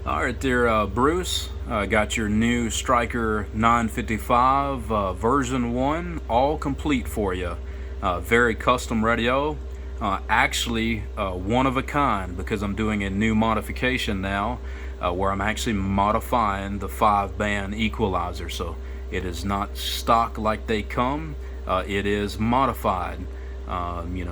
All right there, Bruce. Got your new Stryker 955 version 1 all complete for you. Very custom radio. Actually, one of a kind because I'm doing a new modification now where I'm actually modifying the 5-band equalizer. So it is not stock like they come, it is modified.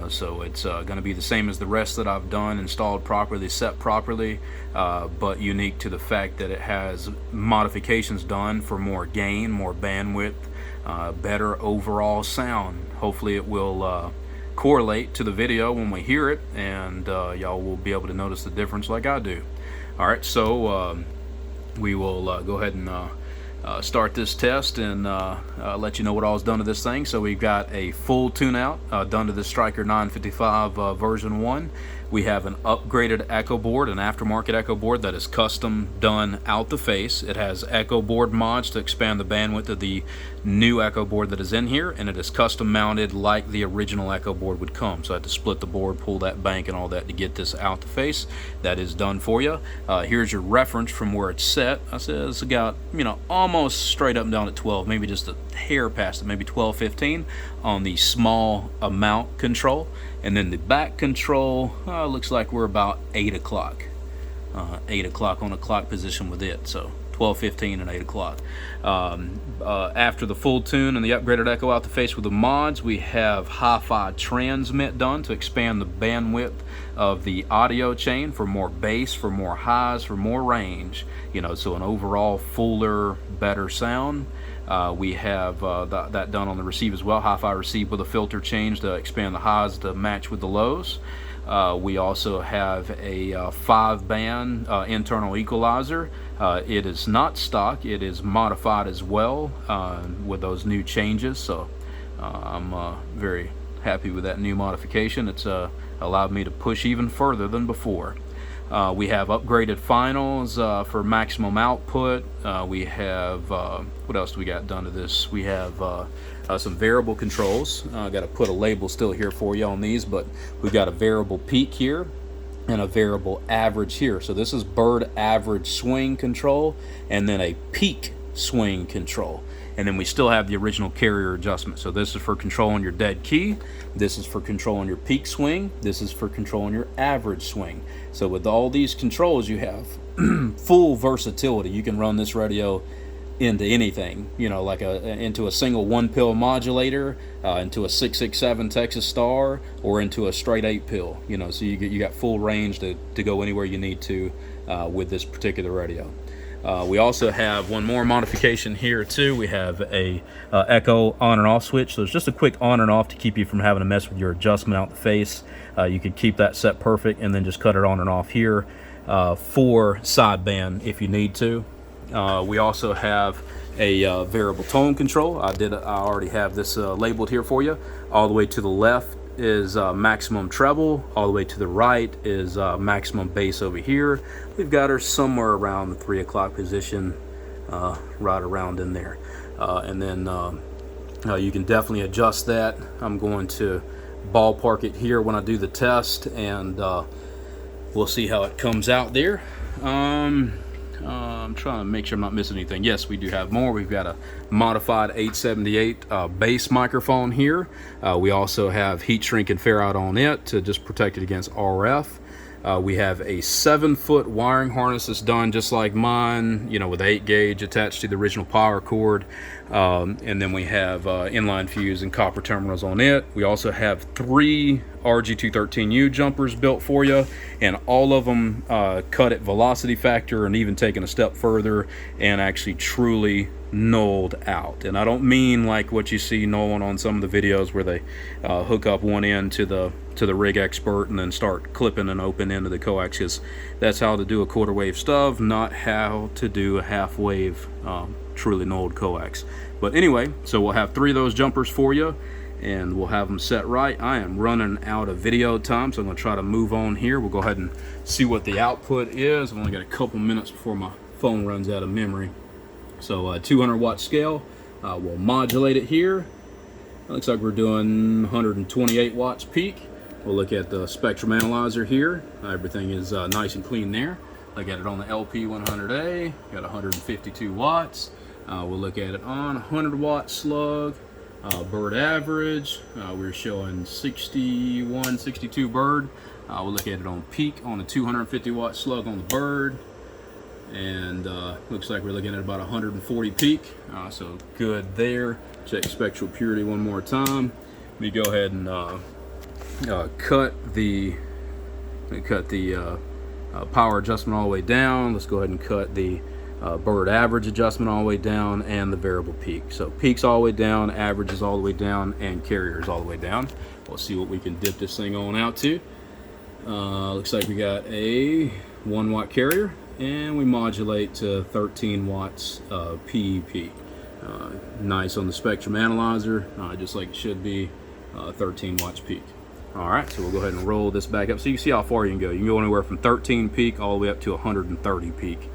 So it's going to be the same as the rest that I've done, installed properly, set properly, but unique to the fact that it has modifications done for more gain, more bandwidth, better overall sound. Hopefully it will correlate to the video when we hear it, and y'all will be able to notice the difference like I do. All right, so we will go ahead and start this test and let you know what all's done to this thing. So we've got a full tune-out done to the Stryker 955 version 1. We have an upgraded echo board, an aftermarket echo board that is custom done out the face. It has echo board mods to expand the bandwidth of the new echo board that is in here, and it is custom mounted like the original echo board would come. So I had to split the board, pull that bank and all that to get this out the face. That is done for you. Here's your reference from where it's set. I said it's got, almost straight up and down at 12, maybe just a hair past it, maybe 12, 15 on the small amount control. And then the back control, looks like we're about 8 o'clock. 8 o'clock on a clock position with it. So 12, 15, and 8 o'clock. After the full tune and the upgraded echo out the face with the mods, we have Hifi Transmit done to expand the bandwidth of the audio chain for more bass, for more highs, for more range. So an overall fuller, better sound. We have that done on the receive as well. Hifi receive with a filter change to expand the highs to match with the lows. We also have a 5-band internal equalizer. It is not stock, it is modified as well with those new changes. So I'm very happy with that new modification. It's allowed me to push even further than before. We have upgraded finals for maximum output. We have, what else do we got done to this? We have some variable controls. I got to put a label still here for you on these, but we've got a variable peak here and a variable average here. So this is bird average swing control and then a peak swing control. And then we still have the original carrier adjustment. So this is for controlling your dead key. This is for controlling your peak swing. This is for controlling your average swing. So with all these controls, you have full versatility. You can run this radio into anything, like into a single 1-pill modulator, into a 667 Texas Star, or into a straight 8-pill. So you got full range to go anywhere you need to with this particular radio. We also have one more modification here too. We have a echo on and off switch. So it's just a quick on and off to keep you from having to mess with your adjustment out the face. You could keep that set perfect and then just cut it on and off here for sideband if you need to. We also have a variable tone control. I already have this labeled here for you. All the way to the left is maximum treble. All the way to the right is maximum bass over here. We've got her somewhere around the 3 o'clock position, right around in there. And then you can definitely adjust that. I'm going to ballpark it here when I do the test, and we'll see how it comes out there. I'm trying to make sure I'm not missing anything. Yes, we do have more. We've got a modified 878 bass microphone here. We also have heat shrink and ferrite on it to just protect it against RF. We have a 7-foot wiring harness that's done just like mine, with 8 gauge attached to the original power cord. And then we have inline fuse and copper terminals on it. We also have 3 RG213U jumpers built for you, and all of them cut at velocity factor and even taken a step further and actually truly nulled out. And I don't mean like what you see nulling on some of the videos where they hook up one end to the rig expert and then start clipping an open end of the coax. Because that's how to do a quarter wave stub, not how to do a half wave truly nulled coax. But anyway, so we'll have 3 of those jumpers for you, and we'll have them set right. I am running out of video time, so I'm going to try to move on here. We'll go ahead and see what the output is. I've only got a couple minutes before my phone runs out of memory. So 200 watt scale, we'll modulate it here. It looks like we're doing 128 watts peak. We'll look at the spectrum analyzer here. Everything is nice and clean there. Look at it on the LP100A, got 152 watts. We'll look at it on 100 watt slug, bird average. We're showing 61, 62 bird. We'll look at it on peak on a 250 watt slug on the bird. And looks like we're looking at about 140 peak. So good there. Check spectral purity one more time. Let me go ahead and cut the power adjustment all the way down. Let's go ahead and cut the bird average adjustment all the way down and the variable peak. So peak's all the way down, average is all the way down, and carrier is all the way down. We'll see what we can dip this thing on out to. Looks like we got a 1 watt carrier, and we modulate to 13 watts PEP. Nice on the spectrum analyzer, just like it should be, 13 watts peak. Alright, so we'll go ahead and roll this back up so you can see how far you can go. You can go anywhere from 13 peak all the way up to 130 peak.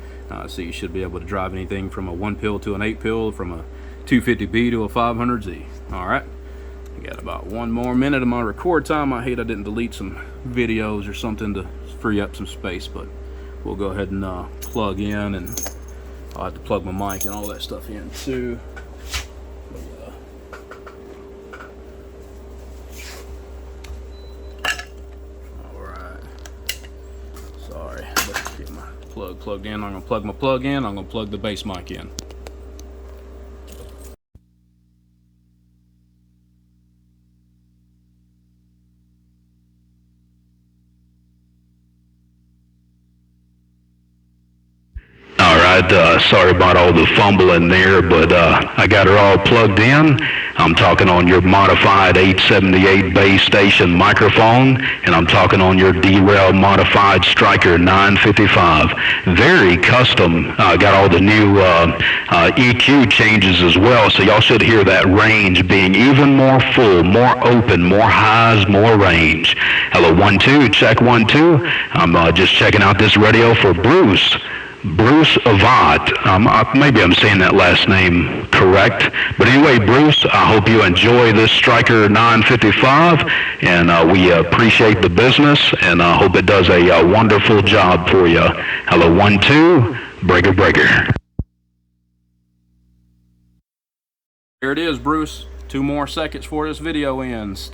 So you should be able to drive anything from a 1 pill to an 8 pill, from a 250B to a 500Z. Alright, we got about 1 more minute of my record time. I hate I didn't delete some videos or something to free up some space, but we'll go ahead and plug in, and I'll have to plug my mic and all that stuff in too. Get my plug plugged in. I'm going to plug my plug in. I'm going to plug the bass mic in. Sorry about all the fumbling there, but I got her all plugged in. I'm talking on your modified 878 base station microphone, and I'm talking on your derail modified Stryker 955. Very custom. Got all the new EQ changes as well, so y'all should hear that range being even more full, more open, more highs, more range. Hello, 1 2, check 1 2. I'm just checking out this radio for Bruce Avat. Maybe I'm saying that last name correct. But anyway, Bruce, I hope you enjoy this Stryker 955, and we appreciate the business, and I hope it does a wonderful job for you. Hello, 1 2, breaker breaker. Here it is, Bruce. 2 more seconds before this video ends.